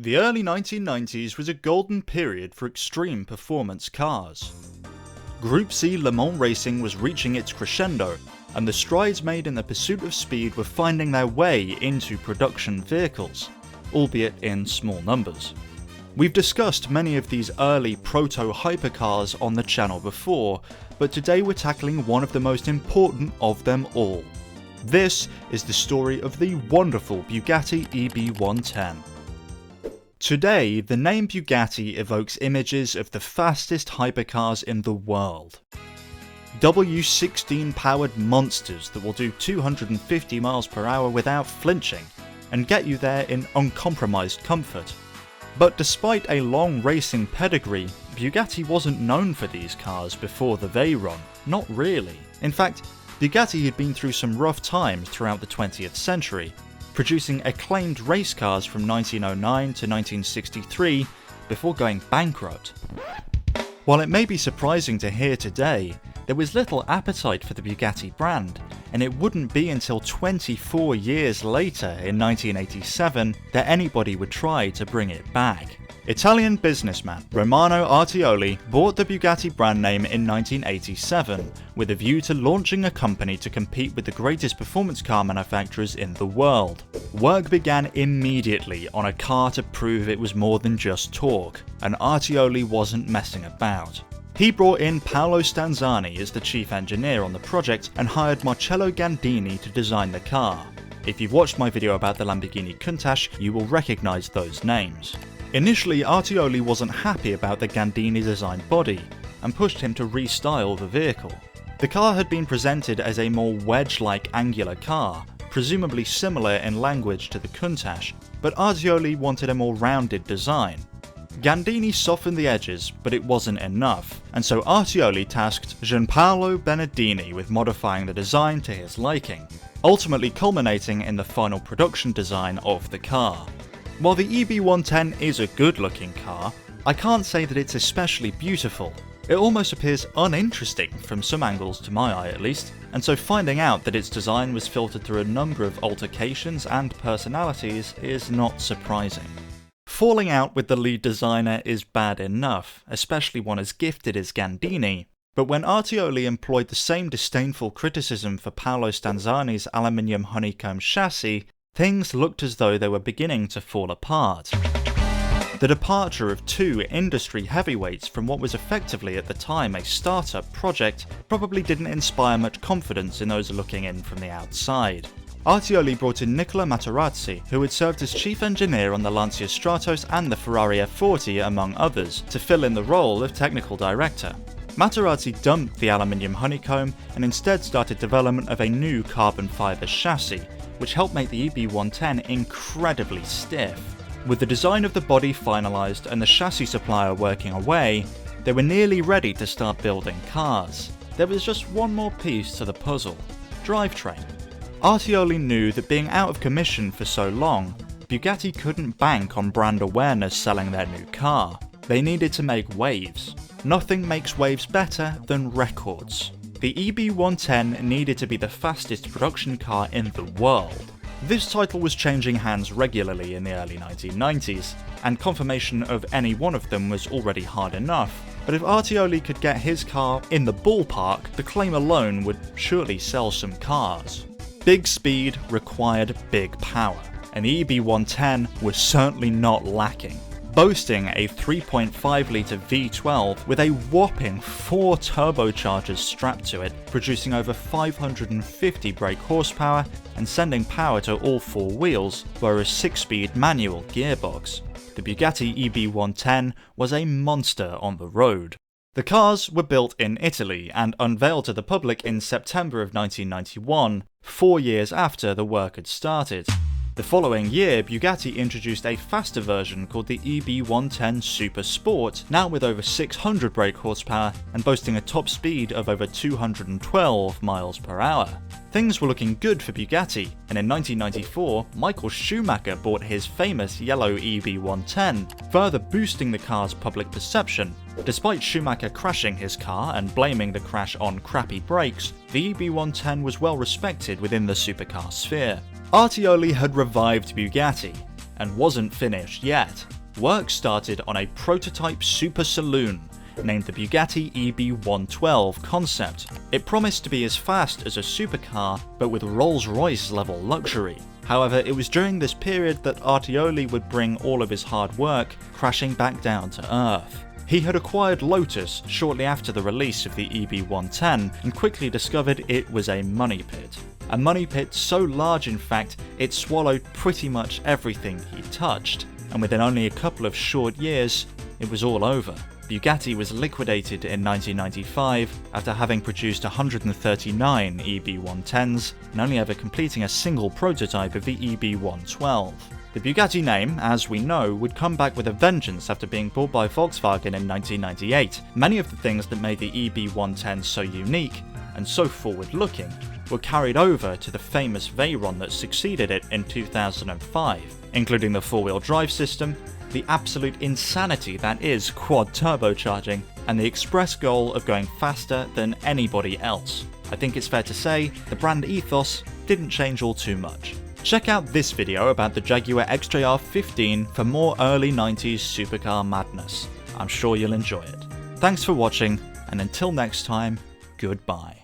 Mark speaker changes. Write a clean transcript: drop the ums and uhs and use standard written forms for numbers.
Speaker 1: The early 1990s was a golden period for extreme performance cars. Group C Le Mans racing was reaching its crescendo, and the strides made in the pursuit of speed were finding their way into production vehicles, albeit in small numbers. We've discussed many of these early proto-hypercars on the channel before, but today we're tackling one of the most important of them all. This is the story of the wonderful Bugatti EB-110. Today, the name Bugatti evokes images of the fastest hypercars in the world. W16 powered monsters that will do 250 miles per hour without flinching, and get you there in uncompromised comfort. But despite a long racing pedigree, Bugatti wasn't known for these cars before the Veyron, not really. In fact, Bugatti had been through some rough times throughout the 20th century, producing acclaimed race cars from 1909 to 1963 before going bankrupt. While it may be surprising to hear today, there was little appetite for the Bugatti brand, and it wouldn't be until 24 years later in 1987 that anybody would try to bring it back. Italian businessman Romano Artioli bought the Bugatti brand name in 1987 with a view to launching a company to compete with the greatest performance car manufacturers in the world. Work began immediately on a car to prove it was more than just torque, and Artioli wasn't messing about. He brought in Paolo Stanzani as the chief engineer on the project and hired Marcello Gandini to design the car. If you've watched my video about the Lamborghini Countach, you will recognise those names. Initially, Artioli wasn't happy about the Gandini designed body, and pushed him to restyle the vehicle. The car had been presented as a more wedge-like angular car, presumably similar in language to the Countach, but Artioli wanted a more rounded design. Gandini softened the edges, but it wasn't enough, and so Artioli tasked Gianpaolo Benedini with modifying the design to his liking, ultimately culminating in the final production design of the car. While the EB-110 is a good-looking car, I can't say that it's especially beautiful. It almost appears uninteresting from some angles to my eye at least, and so finding out that its design was filtered through a number of altercations and personalities is not surprising. Falling out with the lead designer is bad enough, especially one as gifted as Gandini, but when Artioli employed the same disdainful criticism for Paolo Stanzani's aluminium honeycomb chassis, things looked as though they were beginning to fall apart. The departure of two industry heavyweights from what was effectively at the time a startup project probably didn't inspire much confidence in those looking in from the outside. Artioli brought in Nicola Materazzi, who had served as chief engineer on the Lancia Stratos and the Ferrari F40 among others, to fill in the role of technical director. Materazzi dumped the aluminium honeycomb and instead started development of a new carbon fibre chassis, which helped make the EB-110 incredibly stiff. With the design of the body finalised and the chassis supplier working away, they were nearly ready to start building cars. There was just one more piece to the puzzle: drivetrain. Artioli knew that being out of commission for so long, Bugatti couldn't bank on brand awareness selling their new car. They needed to make waves. Nothing makes waves better than records. The EB-110 needed to be the fastest production car in the world. This title was changing hands regularly in the early 1990s, and confirmation of any one of them was already hard enough, but if Artioli could get his car in the ballpark, the claim alone would surely sell some cars. Big speed required big power, and the EB-110 was certainly not lacking. Boasting a 3.5-litre V12 with a whopping 4 turbochargers strapped to it, producing over 550 brake horsepower and sending power to all four wheels via a 6-speed manual gearbox. The Bugatti EB-110 was a monster on the road. The cars were built in Italy and unveiled to the public in September of 1991, 4 years after the work had started. The following year, Bugatti introduced a faster version called the EB-110 Super Sport, now with over 600 brake horsepower and boasting a top speed of over 212 miles per hour. Things were looking good for Bugatti, and in 1994, Michael Schumacher bought his famous yellow EB-110, further boosting the car's public perception. Despite Schumacher crashing his car and blaming the crash on crappy brakes, the EB-110 was well respected within the supercar sphere. Artioli had revived Bugatti, and wasn't finished yet. Work started on a prototype super saloon named the Bugatti EB-112 concept. It promised to be as fast as a supercar, but with Rolls-Royce level luxury. However, it was during this period that Artioli would bring all of his hard work crashing back down to earth. He had acquired Lotus shortly after the release of the EB-110 and quickly discovered it was a money pit. A money pit so large in fact, it swallowed pretty much everything he touched, and within only a couple of short years, it was all over. Bugatti was liquidated in 1995 after having produced 139 EB-110s and only ever completing a single prototype of the EB-112. The Bugatti name, as we know, would come back with a vengeance after being bought by Volkswagen in 1998. Many of the things that made the EB-110 so unique and so forward-looking were carried over to the famous Veyron that succeeded it in 2005, including the four-wheel drive system, the absolute insanity that is quad turbocharging, and the express goal of going faster than anybody else. I think it's fair to say the brand ethos didn't change all too much. Check out this video about the Jaguar XJR 15 for more early 90s supercar madness. I'm sure you'll enjoy it. Thanks for watching, and until next time, goodbye.